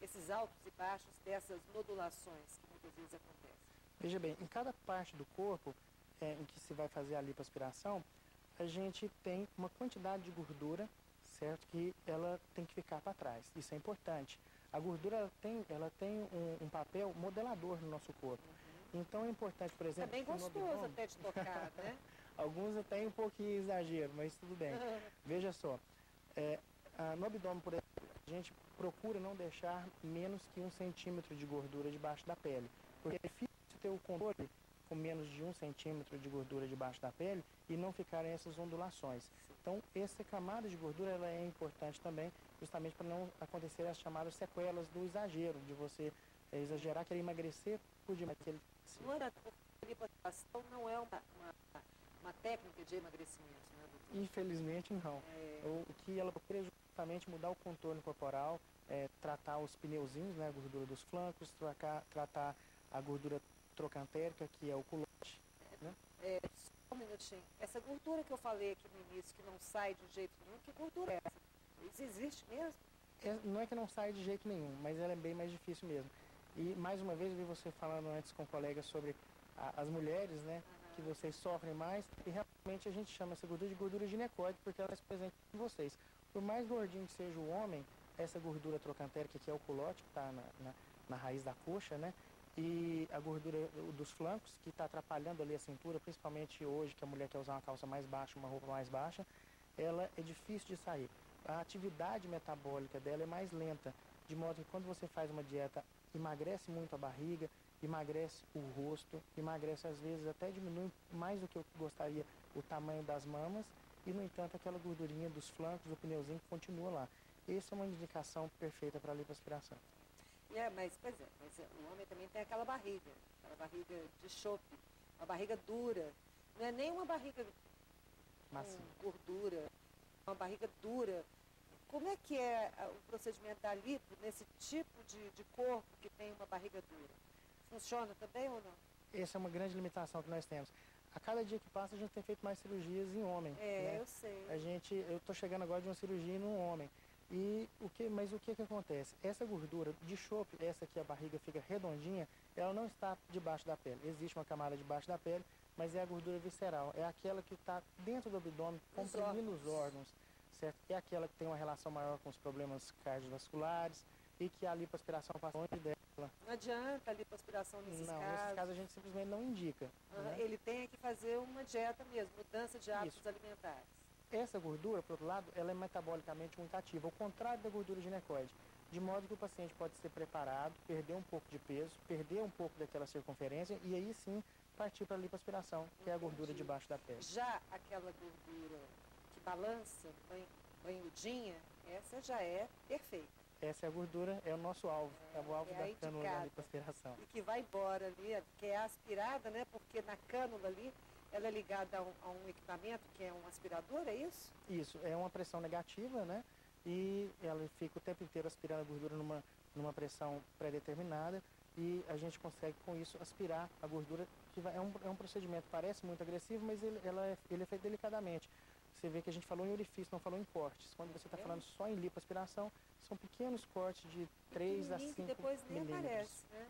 esses altos e baixos dessas nodulações que muitas vezes acontecem? Veja bem, em cada parte do corpo em que se vai fazer a lipoaspiração, a gente tem uma quantidade de gordura, certo? Que ela tem que ficar para trás. Isso é importante. A gordura ela tem um papel modelador no nosso corpo. Então é importante, por exemplo... É bem gostoso até de tocar, né? Alguns têm um pouquinho de exagero, mas tudo bem. Veja só, no abdômen, por exemplo, a gente procura não deixar menos que 1 centímetro de gordura debaixo da pele. Porque é difícil ter o controle com menos de 1 centímetro de gordura debaixo da pele e não ficarem essas ondulações. Então, essa camada de gordura ela é importante também, justamente para não acontecer as chamadas sequelas do exagero, de você exagerar, querer emagrecer por demais. A lipoaspiração não é uma técnica de emagrecimento, né, doutor? Infelizmente, não. O que ela procura é justamente mudar o contorno corporal, tratar os pneuzinhos, né, a gordura dos flancos, tratar a gordura trocantérica, que é o culote, né? Só um minutinho. Essa gordura que eu falei aqui no início, que não sai de jeito nenhum, que gordura é essa? Isso existe mesmo? Não é que não sai de jeito nenhum, mas ela é bem mais difícil mesmo. E, mais uma vez, eu vi você falando antes com colegas sobre as mulheres, né? Que vocês sofrem mais. E, realmente, a gente chama essa gordura de gordura ginecóide, porque ela é presente em vocês. Por mais gordinho que seja o homem, essa gordura trocantérica, que é o culote, que está na raiz da coxa, né? E a gordura dos flancos, que está atrapalhando ali a cintura, principalmente hoje, que a mulher quer usar uma calça mais baixa, uma roupa mais baixa, ela é difícil de sair. A atividade metabólica dela é mais lenta, de modo que quando você faz uma dieta, emagrece muito a barriga, emagrece o rosto, emagrece às vezes até diminui mais do que eu gostaria o tamanho das mamas, e no entanto aquela gordurinha dos flancos, do pneuzinho, continua lá. Essa é uma indicação perfeita para a lipoaspiração. Mas o homem também tem aquela barriga de chope, uma barriga dura. Não é nem uma barriga com gordura, uma barriga dura. Como é que é o procedimento da lipo nesse tipo de corpo que tem uma barriga dura? Funciona também ou não? Essa é uma grande limitação que nós temos. A cada dia que passa a gente tem feito mais cirurgias em homem. Né? Eu sei. Eu estou chegando agora de uma cirurgia num homem. Mas o que acontece? Essa gordura de chope, essa que a barriga fica redondinha, ela não está debaixo da pele. Existe uma camada debaixo da pele, mas é a gordura visceral. É aquela que está dentro do abdômen, comprimindo os órgãos, certo? É aquela que tem uma relação maior com os problemas cardiovasculares e que a lipoaspiração passa longe dela. Não adianta a lipoaspiração nesses casos? Não, nesses casos a gente simplesmente não indica. Né? Ele tem que fazer uma dieta mesmo, mudança de hábitos alimentares. Essa gordura, por outro lado, ela é metabolicamente muito ativa, ao contrário da gordura ginecoide, de modo que o paciente pode ser preparado, perder um pouco de peso, perder um pouco daquela circunferência e aí sim partir para a lipoaspiração, que é a gordura debaixo da pele. Já aquela gordura que balança, banhudinha, essa já é perfeita. Essa é a gordura, é o nosso alvo, é o alvo da cânula da lipoaspiração. E que vai embora ali, que é aspirada, né? Porque na cânula ali, ela é ligada a um equipamento que é um aspirador, é isso? Isso, é uma pressão negativa, né? E ela fica o tempo inteiro aspirando a gordura numa pressão pré-determinada e a gente consegue com isso aspirar a gordura, que é um procedimento, parece muito agressivo, mas ele é feito delicadamente. Você vê que a gente falou em orifício, não falou em cortes. Quando você está falando só em lipoaspiração, são pequenos cortes de 3 a 5 que depois nem milímetros. aparece, né?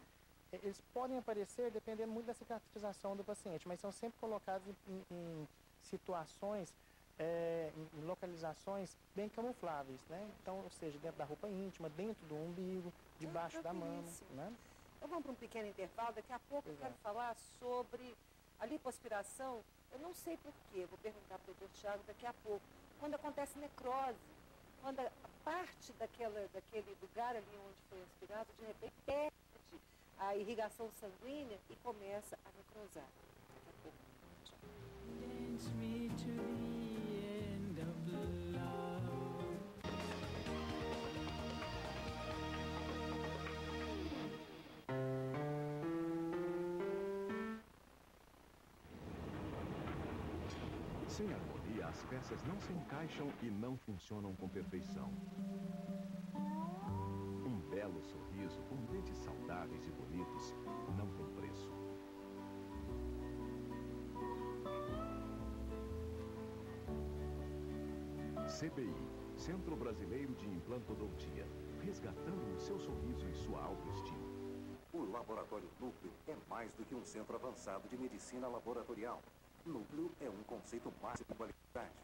Eles podem aparecer dependendo muito da cicatrização do paciente, mas são sempre colocados em situações, em localizações bem camufláveis, né? Então, ou seja, dentro da roupa íntima, dentro do umbigo, debaixo da mama, né? Então vamos para um pequeno intervalo, daqui a pouco eu quero falar sobre a lipoaspiração. Eu não sei porquê, vou perguntar para o doutor Tiago daqui a pouco. Quando acontece necrose, quando a parte daquele lugar ali onde foi aspirado, de repente perde a irrigação sanguínea e começa a necrosar. Daqui a pouco. Dance me to the end of love. Sem harmonia, as peças não se encaixam e não funcionam com perfeição. Um belo sorriso com dentes saudáveis e bonitos não tem preço. CBI, Centro Brasileiro de Implantodontia, resgatando o seu sorriso e sua autoestima. O Laboratório Núcleo é mais do que um centro avançado de medicina laboratorial. Núcleo é um conceito máximo de qualidade.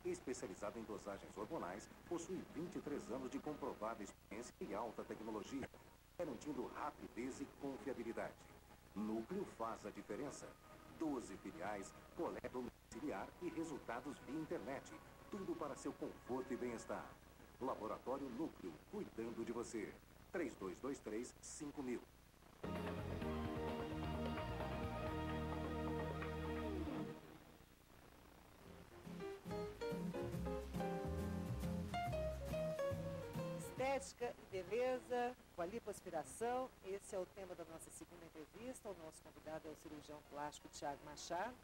Especializado em dosagens hormonais, possui 23 anos de comprovada experiência e alta tecnologia, garantindo rapidez e confiabilidade. Núcleo faz a diferença. 12 filiais, coleta domiciliar e resultados via internet. Tudo para seu conforto e bem-estar. Laboratório Núcleo, cuidando de você. 3223-5000. Estética e beleza, com a lipoaspiração. Esse é o tema da nossa segunda entrevista. O nosso convidado é o cirurgião plástico Tiago Machado.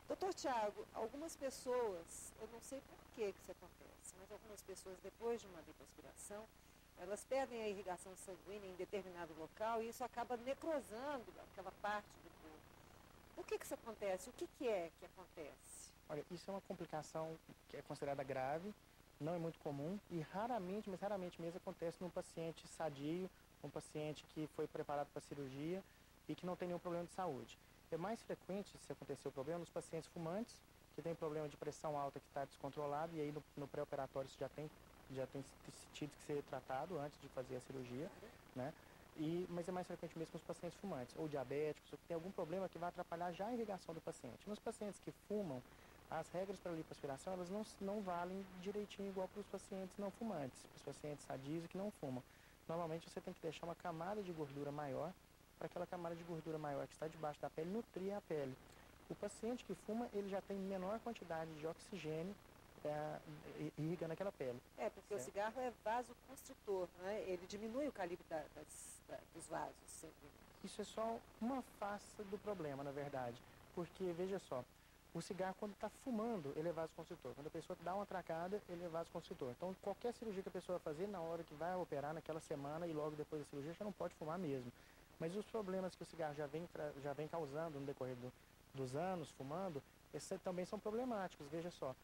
Doutor Tiago, algumas pessoas, eu não sei por que isso acontece, mas algumas pessoas, depois de uma lipoaspiração, elas perdem a irrigação sanguínea em determinado local e isso acaba necrosando aquela parte do corpo. Por que isso acontece? O que é que acontece? Olha, isso é uma complicação que é considerada grave, não é muito comum e raramente, mas raramente mesmo acontece num paciente sadio, um paciente que foi preparado para cirurgia e que não tem nenhum problema de saúde. É mais frequente se acontecer o problema nos pacientes fumantes, que tem problema de pressão alta que está descontrolado e aí no pré-operatório isso já tem tido que ser tratado antes de fazer a cirurgia, né? Mas é mais frequente mesmo nos pacientes fumantes, ou diabéticos, ou que tem algum problema que vai atrapalhar já a irrigação do paciente. Nos pacientes que fumam, as regras para a lipoaspiração elas não valem direitinho igual para os pacientes não fumantes, para os pacientes sadios e que não fumam. Normalmente você tem que deixar uma camada de gordura maior, para aquela camada de gordura maior que está debaixo da pele nutrir a pele. O paciente que fuma, ele já tem menor quantidade de oxigênio irrigando aquela pele. É, porque certo? O cigarro é vasoconstritor, né? Ele diminui o calibre dos vasos. Sempre. Isso é só uma face do problema, na verdade. Porque, veja só, o cigarro, quando está fumando, ele é vasoconstritor. Quando a pessoa dá uma tracada, ele é vasoconstritor. Então, qualquer cirurgia que a pessoa vai fazer, na hora que vai operar, naquela semana e logo depois da cirurgia, já não pode fumar mesmo. Mas os problemas que o cigarro já vem causando no decorrer dos anos, fumando, esses também são problemáticos. Veja só,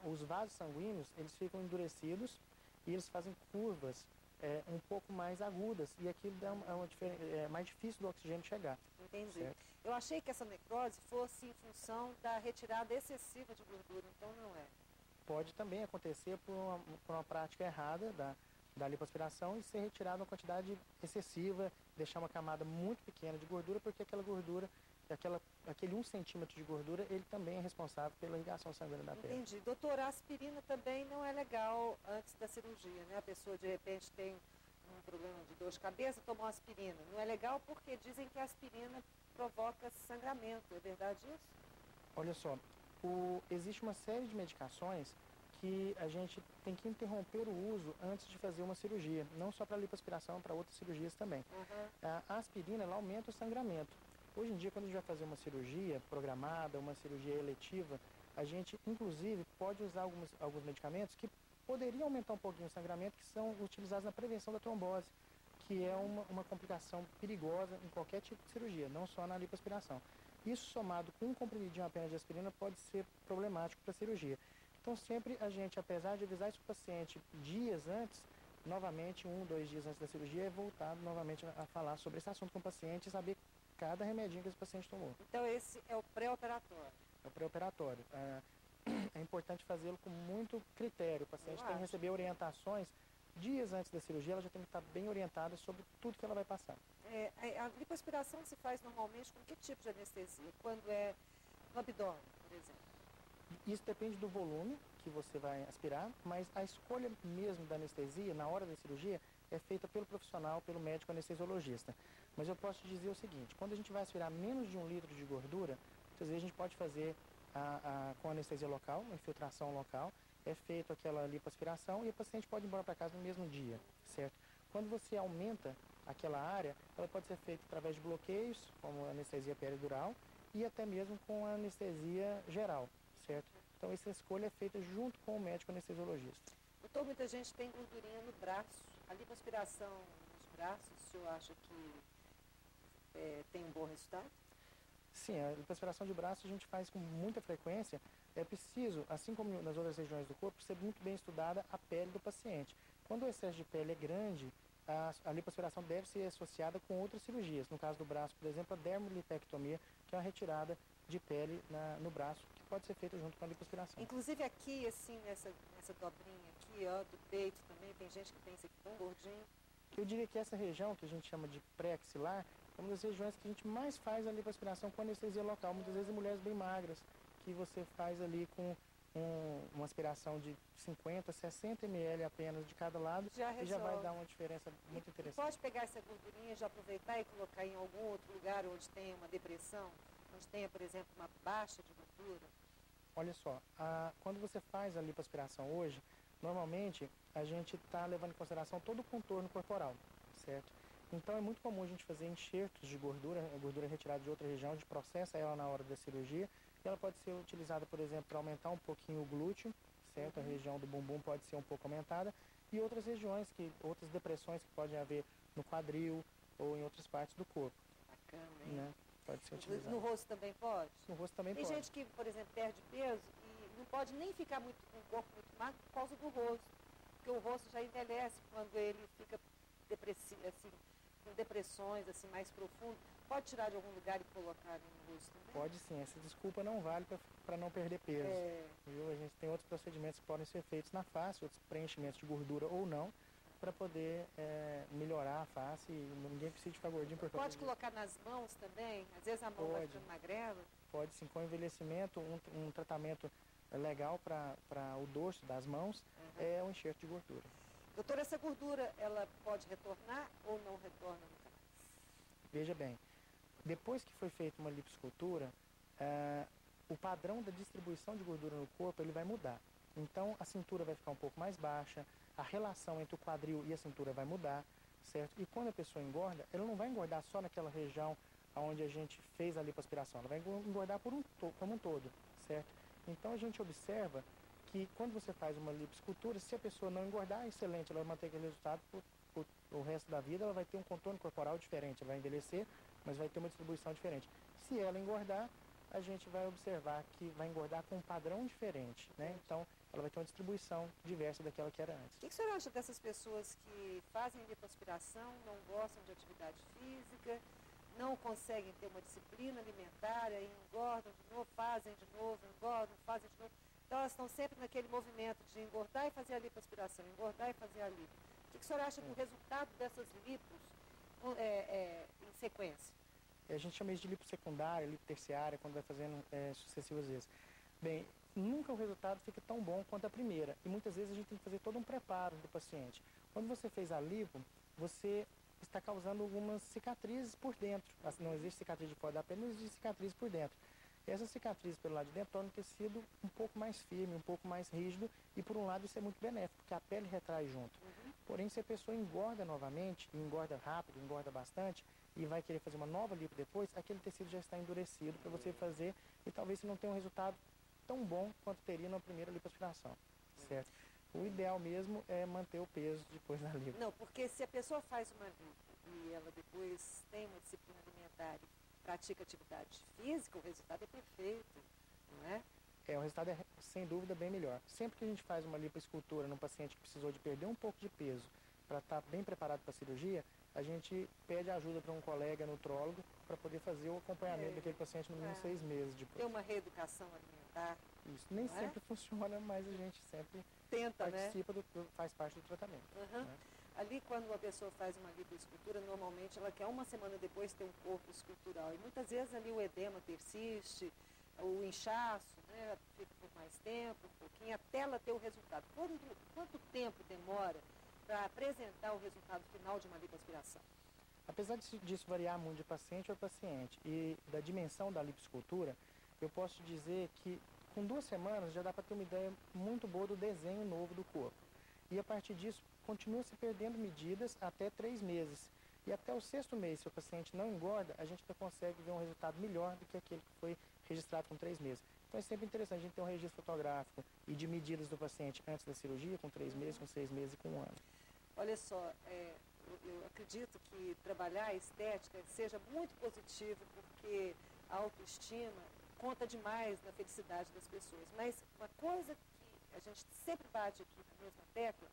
os vasos sanguíneos, eles ficam endurecidos e eles fazem curvas um pouco mais agudas. E aquilo é mais difícil do oxigênio chegar. Entendi. Certo? Eu achei que essa necrose fosse em função da retirada excessiva de gordura, então não é. Pode também acontecer por uma prática errada da lipoaspiração e ser retirada uma quantidade excessiva, deixar uma camada muito pequena de gordura, porque aquela gordura, aquele 1 centímetro de gordura, ele também é responsável pela irrigação sanguínea da pele. Entendi. Doutor, a aspirina também não é legal antes da cirurgia, né? A pessoa de repente tem um problema de dor de cabeça, tomou aspirina. Não é legal porque dizem que a aspirina provoca sangramento, é verdade isso? Olha só, existe uma série de medicações que a gente tem que interromper o uso antes de fazer uma cirurgia, não só para lipoaspiração, para outras cirurgias também. A aspirina, ela aumenta o sangramento. Hoje em dia, quando a gente vai fazer uma cirurgia programada, uma cirurgia eletiva, a gente, inclusive, pode usar alguns medicamentos que poderiam aumentar um pouquinho o sangramento, que são utilizados na prevenção da trombose, que é uma complicação perigosa em qualquer tipo de cirurgia, não só na lipoaspiração. Isso somado com um comprimidinho apenas de aspirina pode ser problemático para a cirurgia. Então, sempre a gente, apesar de avisar esse paciente dias antes, novamente, 1, 2 dias antes da cirurgia, é voltado novamente a falar sobre esse assunto com o paciente e saber cada remedinho que esse paciente tomou. Então, esse é o pré-operatório? É o pré-operatório. É importante fazê-lo com muito critério. O paciente tem que receber orientações dias antes da cirurgia, ela já tem que estar bem orientada sobre tudo que ela vai passar. A lipoaspiração se faz normalmente com que tipo de anestesia? Quando é no abdômen, por exemplo? Isso depende do volume que você vai aspirar, mas a escolha mesmo da anestesia, na hora da cirurgia, é feita pelo profissional, pelo médico anestesiologista. Mas eu posso te dizer o seguinte, quando a gente vai aspirar menos de 1 litro de gordura, muitas vezes a gente pode fazer com anestesia local, uma infiltração local, é feito aquela lipoaspiração e o paciente pode ir embora para casa no mesmo dia, certo? Quando você aumenta aquela área, ela pode ser feita através de bloqueios, como anestesia peridural, e até mesmo com anestesia geral, certo? Então essa escolha é feita junto com o médico anestesiologista. Doutor, muita gente tem gordurinha no braço. A lipoaspiração nos braços, o senhor acha que tem um bom resultado? Sim, a lipoaspiração de braço a gente faz com muita frequência. É preciso, assim como nas outras regiões do corpo, ser muito bem estudada a pele do paciente. Quando o excesso de pele é grande, a lipoaspiração deve ser associada com outras cirurgias. No caso do braço, por exemplo, a dermolipectomia, que é uma retirada de pele no braço, que pode ser feita junto com a lipoaspiração. Inclusive aqui, assim, nessa dobrinha aqui, ó, do peito também, tem gente que tem isso aqui tão gordinho. Eu diria que essa região, que a gente chama de pré-axilar, é uma das regiões que a gente mais faz a lipoaspiração com anestesia local. Muitas vezes em mulheres bem magras, que você faz ali com uma aspiração de 50, 60 ml apenas de cada lado, e já vai dar uma diferença muito interessante. Pode pegar essa gordurinha, já aproveitar e colocar em algum outro lugar onde tenha uma depressão, onde tenha, por exemplo, uma baixa de gordura? Olha só, quando você faz a lipoaspiração hoje, normalmente a gente está levando em consideração todo o contorno corporal, certo? Então é muito comum a gente fazer enxertos de gordura, a gordura retirada de outra região, a gente processa ela na hora da cirurgia, e ela pode ser utilizada, por exemplo, para aumentar um pouquinho o glúteo, certo? A região do bumbum pode ser um pouco aumentada, e outras regiões, outras depressões que podem haver no quadril ou em outras partes do corpo. Bacana, hein? Né? Pode ser utilizado. No rosto também pode? No rosto também Tem pode. gente que, por exemplo, perde peso e não pode nem ficar com o corpo muito magro por causa do rosto. Porque o rosto já envelhece quando ele fica assim, com depressões assim, mais profundas. Pode tirar de algum lugar e colocar no rosto também? Pode sim, essa desculpa não vale para não perder peso. Viu? A gente tem outros procedimentos que podem ser feitos na face, outros preenchimentos de gordura ou não, para poder melhorar a face e ninguém precisa ficar gordinho por causa Pode colocar nas mãos também? Às vezes a mão vai ficando magrela? Pode sim, com envelhecimento, um tratamento legal para o dorso das mãos é o enxerto de gordura. Doutora, essa gordura, ela pode retornar ou não retorna nunca mais? Veja bem, depois que foi feita uma lipoescultura, o padrão da distribuição de gordura no corpo ele vai mudar. Então a cintura vai ficar um pouco mais baixa, a relação entre o quadril e a cintura vai mudar, certo? E quando a pessoa engorda, ela não vai engordar só naquela região onde a gente fez a lipoaspiração, ela vai engordar como um todo, certo? Então a gente observa que quando você faz uma lipoescultura, se a pessoa não engordar, excelente, ela vai manter aquele resultado por o resto da vida, ela vai ter um contorno corporal diferente, ela vai envelhecer, mas vai ter uma distribuição diferente. Se ela engordar, a gente vai observar que vai engordar com um padrão diferente, né? Então, ela vai ter uma distribuição diversa daquela que era antes. O que o senhor acha dessas pessoas que fazem lipoaspiração, não gostam de atividade física, não conseguem ter uma disciplina alimentar, e engordam de novo, fazem de novo, engordam, fazem de novo. Então, elas estão sempre naquele movimento de engordar e fazer a lipoaspiração, engordar e fazer a lipo. O que o senhor acha do resultado dessas lipos em sequência? A gente chama isso de lipo secundária, lipo terciária, quando vai fazendo sucessivas vezes. Bem, nunca o resultado fica tão bom quanto a primeira. E muitas vezes a gente tem que fazer todo um preparo do paciente. Quando você fez a lipo, você está causando algumas cicatrizes por dentro. Assim, não existe cicatriz de fora da pele, mas existe cicatriz por dentro. E essas cicatrizes pelo lado de dentro tornam o tecido um pouco mais firme, um pouco mais rígido. E por um lado isso é muito benéfico, porque a pele retrai junto. Porém, se a pessoa engorda novamente, e engorda rápido, engorda bastante, e vai querer fazer uma nova lipo depois, aquele tecido já está endurecido para você fazer e talvez você não tenha um resultado tão bom quanto teria na primeira lipoaspiração, certo? O ideal mesmo é manter o peso depois da lipo. Não, porque se a pessoa faz uma lipo e ela depois tem uma disciplina alimentar e pratica atividade física, o resultado é perfeito, não é? O resultado é, sem dúvida, bem melhor. Sempre que a gente faz uma lipoescultura num paciente que precisou de perder um pouco de peso para estar bem preparado para a cirurgia, a gente pede ajuda para um colega nutrólogo para poder fazer o acompanhamento daquele paciente no mínimo 6 meses depois. Ter uma reeducação alimentar. Isso nem sempre funciona, mas a gente sempre sustenta, né? Faz parte do tratamento. Uhum. Né? Ali, quando a pessoa faz uma lipoescultura, normalmente ela quer uma semana depois ter um corpo escultural. E muitas vezes ali o edema persiste, o inchaço, né, fica por mais tempo, um pouquinho, até ela ter o resultado. Quanto tempo demora para apresentar o resultado final de uma lipoaspiração? Apesar disso variar muito de paciente a paciente e da dimensão da lipoescultura, eu posso dizer que com 2 semanas já dá para ter uma ideia muito boa do desenho novo do corpo. E a partir disso, continua se perdendo medidas até 3 meses. E até o 6º mês, se o paciente não engorda, a gente ainda consegue ver um resultado melhor do que aquele que foi registrado com 3 meses. Então é sempre interessante a gente ter um registro fotográfico e de medidas do paciente antes da cirurgia, com 3 meses, com 6 meses e com 1 ano. Olha só, eu acredito que trabalhar a estética seja muito positivo, porque a autoestima conta demais na felicidade das pessoas. Mas uma coisa que a gente sempre bate aqui na mesma tecla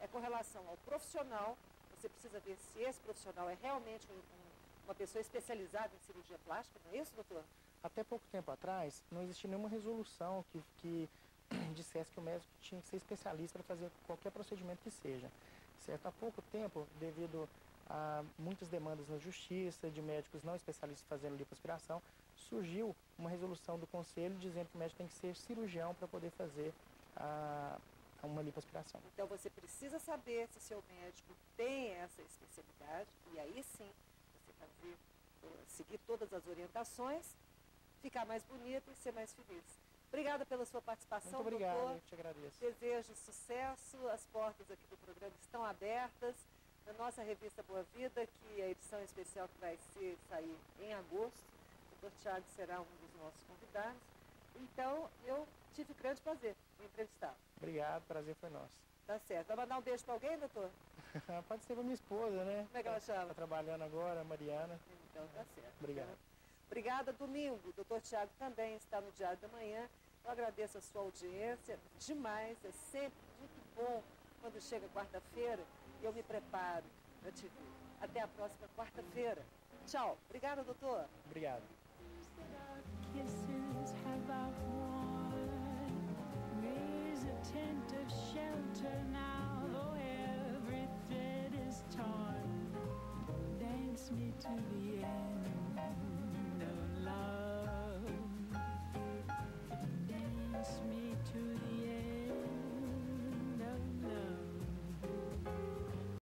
é com relação ao profissional. Você precisa ver se esse profissional é realmente uma pessoa especializada em cirurgia plástica, não é isso, doutor? Até pouco tempo atrás, não existia nenhuma resolução que dissesse que o médico tinha que ser especialista para fazer qualquer procedimento que seja. Certo? Há pouco tempo, devido a muitas demandas na justiça, de médicos não especialistas fazendo lipoaspiração, surgiu uma resolução do conselho dizendo que o médico tem que ser cirurgião para poder fazer uma lipoaspiração. Então você precisa saber se seu médico tem essa especialidade e aí sim você seguir todas as orientações, ficar mais bonito e ser mais feliz. Obrigada pela sua participação, Muito obrigado, doutor. eu te agradeço. Desejo sucesso, as portas aqui do programa estão abertas. Na nossa revista Boa Vida, que é a edição especial que vai sair em agosto, o Dr. Thiago será um dos nossos convidados. Então, eu tive grande prazer em entrevistá-lo. Obrigado, prazer foi nosso. Tá certo. Vai mandar um beijo para alguém, doutor? Pode ser para minha esposa, né? Como é que ela chama? Está trabalhando agora, a Mariana. Então, tá certo. Obrigado. Obrigada, domingo. O doutor Thiago também está no Diário da Manhã. Eu agradeço a sua audiência demais. É sempre muito bom quando chega quarta-feira e eu me preparo para te ver. Até a próxima quarta-feira. Tchau. Obrigada, doutor. Obrigado. Kisses